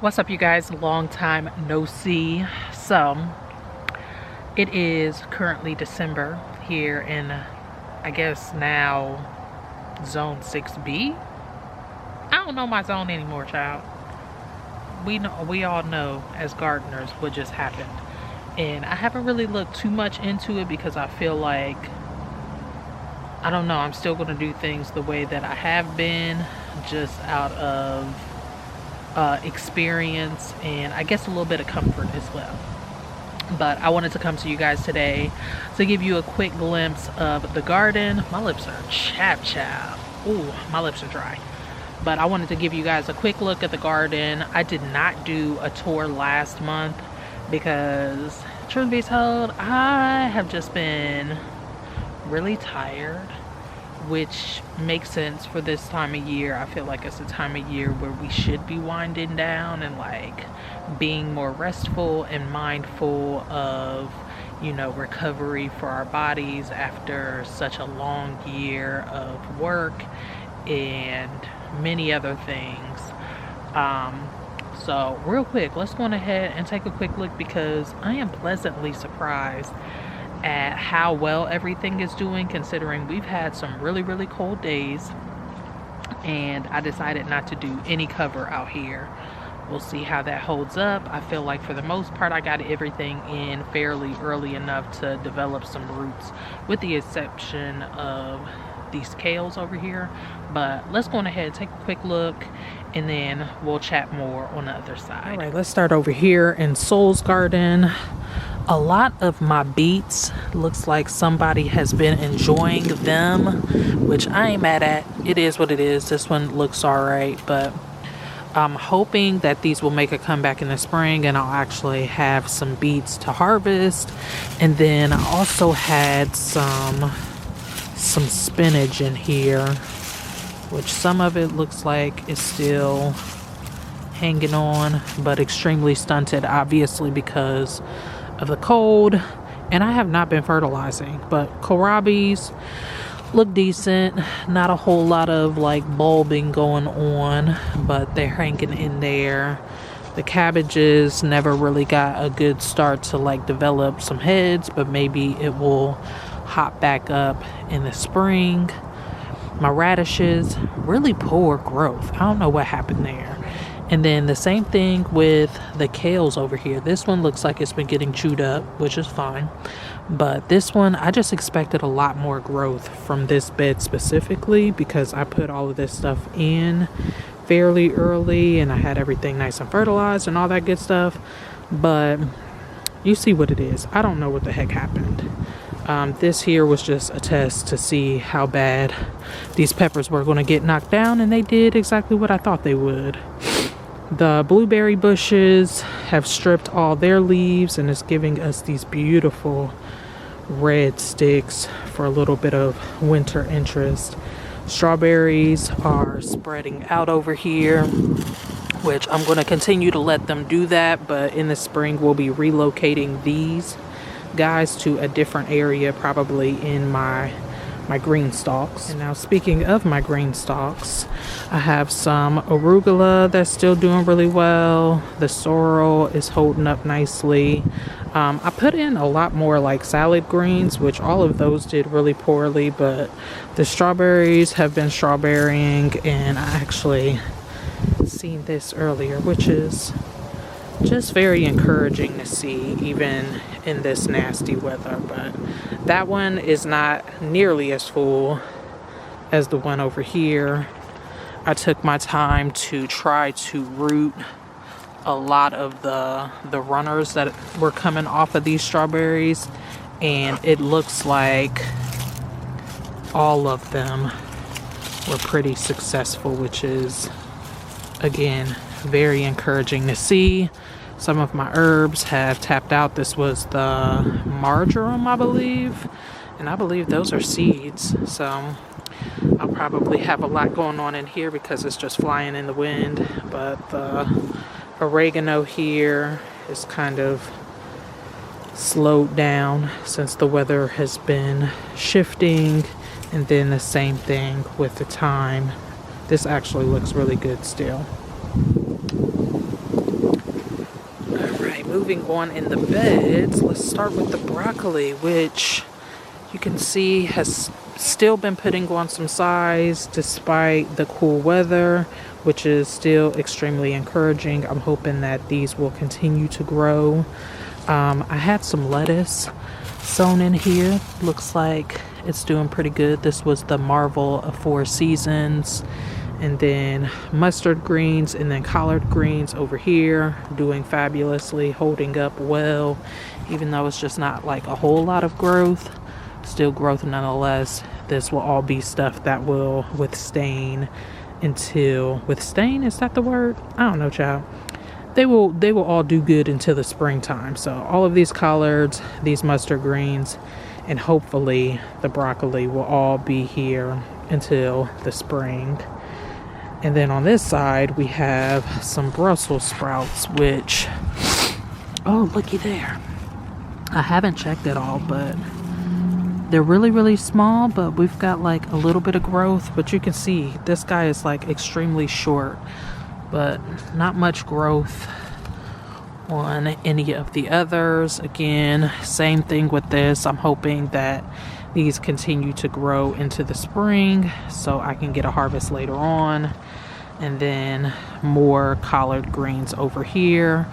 What's up, you guys? Long time no see. So it is currently December here in, I guess now, zone 6B. I don't know my zone anymore, child. We all know as gardeners what just happened, and I haven't really looked too much into it because I feel like, I don't know, I'm still going to do things the way that I have been, just out of experience and I guess a little bit of comfort as well. But I wanted to come to you guys today to give you a quick glimpse of the garden. My lips are chapped. Ooh, my lips are dry. But I wanted to give you guys a quick look at the garden. I did not do a tour last month because, truth be told, I have just been really tired, which makes sense for this time of year. I feel like it's a time of year where we should be winding down and like being more restful and mindful of, you know, recovery for our bodies after such a long year of work and many other things. So real quick, let's go on ahead and take a quick look because I am pleasantly surprised at how well everything is doing, considering we've had some really cold days, and I decided not to do any cover out here. We'll see how that holds up. I feel like for the most part I got everything in fairly early enough to develop some roots, with the exception of these kales over here. But let's go on ahead and take a quick look, and then we'll chat more on the other side. All right, let's start over here in Soul's garden. A lot of my beets, looks like somebody has been enjoying them, which I ain't mad at. It is what it is. This one looks all right, but I'm hoping that these will make a comeback in the spring and I'll actually have some beets to harvest. And then I also had some spinach in here, which some of it looks like is still hanging on, but extremely stunted, obviously because of the cold, and I have not been fertilizing. But kohlrabies look decent, not a whole lot of like bulbing going on, but they're hanging in there. The cabbages never really got a good start to like develop some heads, but maybe it will hop back up in the spring. My radishes, really poor growth. I don't know what happened there. And then the same thing with the kales over here. This one looks like it's been getting chewed up, which is fine. But this one, I just expected a lot more growth from this bed specifically because I put all of this stuff in fairly early and I had everything nice and fertilized and all that good stuff. But you see what it is. I don't know what the heck happened. This here was just a test to see how bad these peppers were going to get knocked down, and they did exactly what I thought they would. The blueberry bushes have stripped all their leaves and it's giving us these beautiful red sticks for a little bit of winter interest. Strawberries are spreading out over here, which I'm going to continue to let them do that, but in the spring we'll be relocating these guys to a different area, probably in my green stalks. And now, speaking of my green stalks, I have some arugula that's still doing really well. The sorrel is holding up nicely. I put in a lot more like salad greens, which all of those did really poorly, but the strawberries have been strawberrying, and I actually seen this earlier, which is just very encouraging to see even in this nasty weather. But that one is not nearly as full as the one over here. I took my time to try to root a lot of the runners that were coming off of these strawberries, and it looks like all of them were pretty successful, which is again very encouraging to see. Some of my herbs have tapped out. This was the marjoram, I believe, and I believe those are seeds, so I'll probably have a lot going on in here because it's just flying in the wind. But the oregano here is kind of slowed down since the weather has been shifting. And then the same thing with the thyme. This actually looks really good still. Alright, moving on in the beds, let's start with the broccoli, which you can see has still been putting on some size despite the cool weather, which is still extremely encouraging. I'm hoping that these will continue to grow. I had some lettuce sown in here. Looks like it's doing pretty good. This was the Marvel of 4 Seasons. And then mustard greens and then collard greens over here, doing fabulously, holding up well, even though it's just not like a whole lot of growth. Still growth nonetheless. This will all be stuff that will withstand until, withstand, is that the word? I don't know, child. They will all do good until the springtime. So all of these collards, these mustard greens, and hopefully the broccoli will all be here until the spring. And then on this side we have some Brussels sprouts, which, oh, looky there. I haven't checked it all, but they're really, really small, but we've got like a little bit of growth. But you can see this guy is like extremely short, but not much growth on any of the others. Again, same thing with this. I'm hoping that these continue to grow into the spring so I can get a harvest later on. And then more collard greens over here,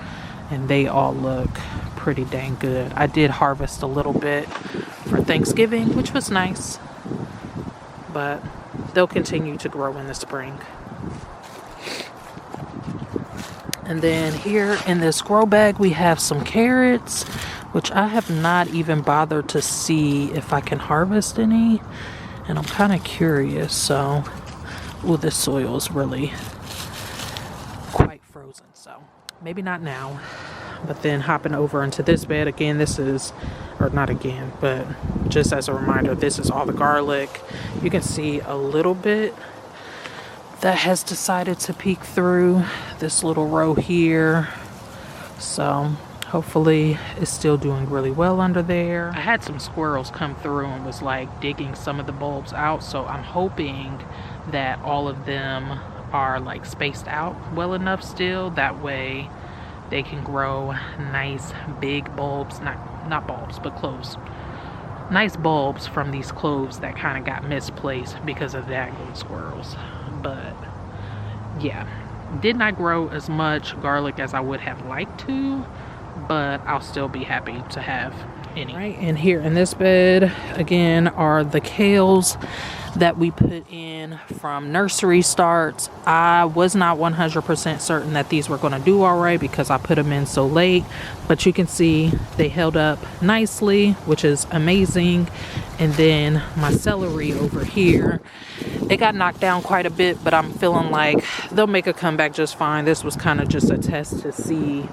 and they all look pretty dang good. I did harvest a little bit for Thanksgiving, which was nice, but they'll continue to grow in the spring. And then here in this grow bag we have some carrots, which I have not even bothered to see if I can harvest any, and I'm kind of curious. So, oh, this soil is really quite frozen, so maybe not now. But then hopping over into this bed again, this is, or not again, but just as a reminder, this is all the garlic. You can see a little bit that has decided to peek through this little row here. So hopefully it's still doing really well under there. I had some squirrels come through and was like digging some of the bulbs out, so I'm hoping that all of them are like spaced out well enough still. That way they can grow nice big bulbs, not bulbs, but cloves. Nice bulbs from these cloves that kind of got misplaced because of daggone squirrels. But yeah, did not grow as much garlic as I would have liked to, but I'll still be happy to have any. Right, and here in this bed again are the kales that we put in from nursery starts. I was not 100% certain that these were going to do all right because I put them in so late, but you can see they held up nicely, which is amazing. And then my celery over here, it got knocked down quite a bit, but I'm feeling like they'll make a comeback just fine. This was kind of just a test to see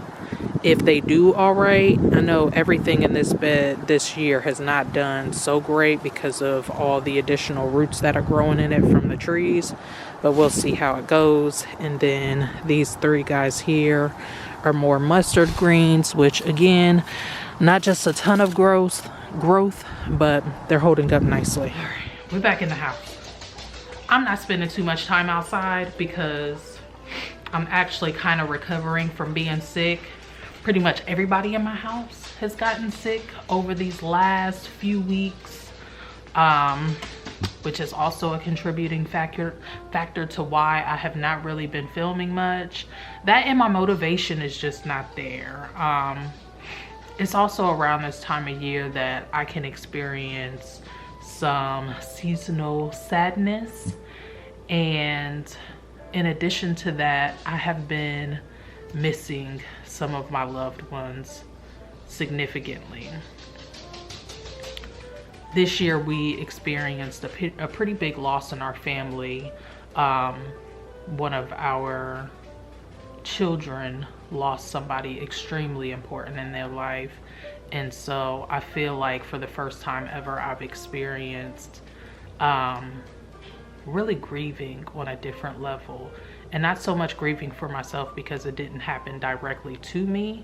if they do all right. I know everything in this bed this year has not done so great because of all the additional roots that are growing in it from the trees, but we'll see how it goes. And then these 3 guys here are more mustard greens, which again, not just a ton of growth, but they're holding up nicely. All right, we're back in the house. I'm not spending too much time outside because I'm actually kind of recovering from being sick. Pretty much everybody in my house has gotten sick over these last few weeks, which is also a contributing factor to why I have not really been filming much. That and my motivation is just not there. It's also around this time of year that I can experience some seasonal sadness, and in addition to that, I have been missing some of my loved ones significantly. This year we experienced a pretty big loss in our family. One of our children lost somebody extremely important in their life, and so I feel like for the first time ever I've experienced really grieving on a different level. And not so much grieving for myself because it didn't happen directly to me,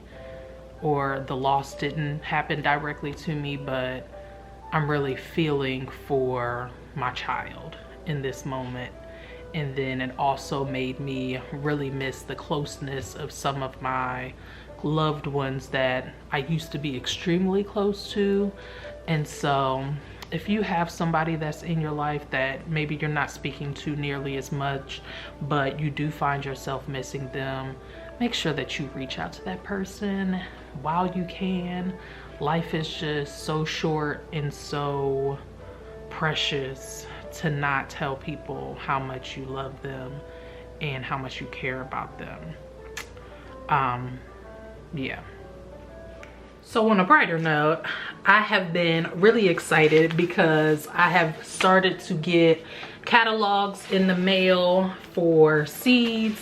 or the loss didn't happen directly to me, but I'm really feeling for my child in this moment. And then it also made me really miss the closeness of some of my loved ones that I used to be extremely close to. And so if you have somebody that's in your life that maybe you're not speaking to nearly as much, but you do find yourself missing them, make sure that you reach out to that person while you can. Life is just so short and so precious to not tell people how much you love them and how much you care about them. Yeah. So on a brighter note, I have been really excited because I have started to get catalogs in the mail for seeds.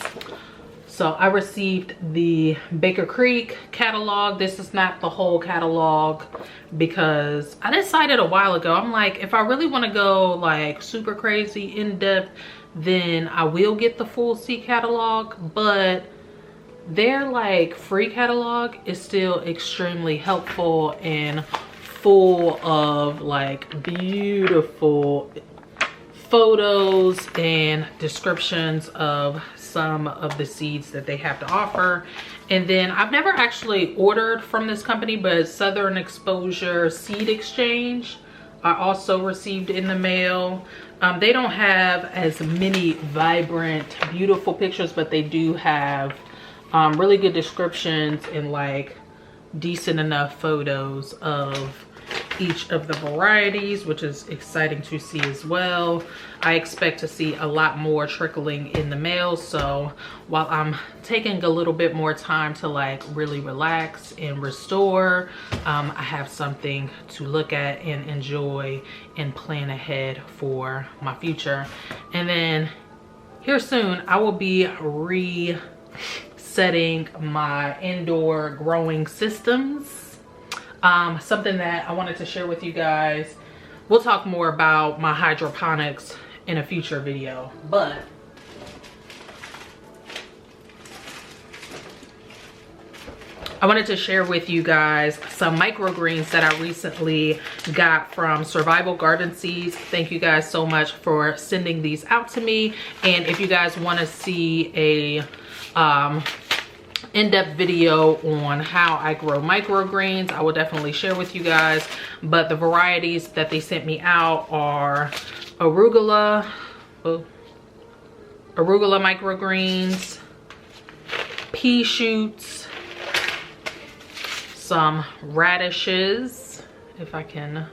So I received the Baker Creek catalog. This is not the whole catalog because I decided a while ago, I'm like, if I really want to go like super crazy in depth, then I will get the full seed catalog. But their like free catalog is still extremely helpful and full of like beautiful photos and descriptions of some of the seeds that they have to offer. And then I've never actually ordered from this company, but Southern Exposure Seed Exchange I also received in the mail. They don't have as many vibrant, beautiful pictures, but they do have really good descriptions and like decent enough photos of each of the varieties, which is exciting to see as well. I expect to see a lot more trickling in the mail, so while I'm taking a little bit more time to like really relax and restore, I have something to look at and enjoy and plan ahead for my future. And then here soon I will be resetting my indoor growing systems. Something that I wanted to share with you guys. We'll talk more about my hydroponics in a future video, but I wanted to share with you guys some microgreens that I recently got from Survival Garden Seeds. Thank you guys so much for sending these out to me. And if you guys want to see a in-depth video on how I grow microgreens, I will definitely share with you guys. But the varieties that they sent me out are arugula microgreens, pea shoots, some radishes, if I can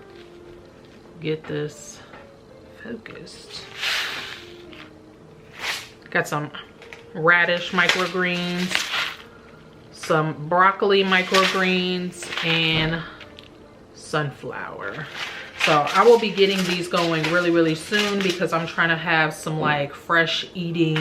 get this focused. Got some radish microgreens, some broccoli microgreens, and sunflower. So I will be getting these going really soon because I'm trying to have some like fresh eating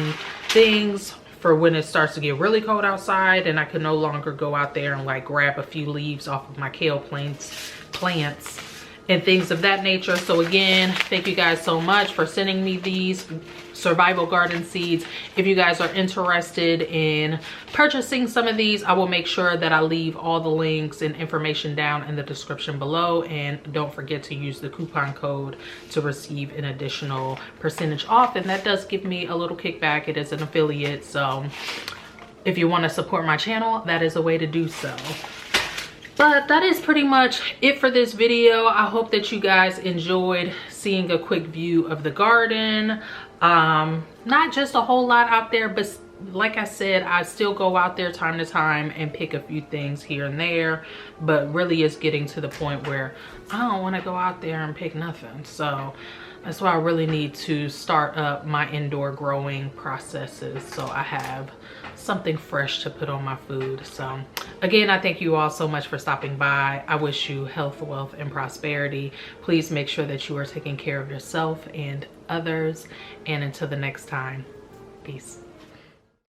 things for when it starts to get really cold outside and I can no longer go out there and like grab a few leaves off of my kale plants and things of that nature. So again, thank you guys so much for sending me these Survival Garden Seeds. If you guys are interested in purchasing some of these, I will make sure that I leave all the links and information down in the description below. And don't forget to use the coupon code to receive an additional percentage off. And that does give me a little kickback. It is an affiliate. So if you want to support my channel, that is a way to do so. But that is pretty much it for this video. I hope that you guys enjoyed seeing a quick view of the garden. Not just a whole lot out there, but like I said, I still go out there time to time and pick a few things here and there, but really it's getting to the point where I don't want to go out there and pick nothing. So that's why I really need to start up my indoor growing processes so I have something fresh to put on my food. So again, I thank you all so much for stopping by. I wish you health, wealth, and prosperity. Please make sure that you are taking care of yourself and others. And until the next time, peace.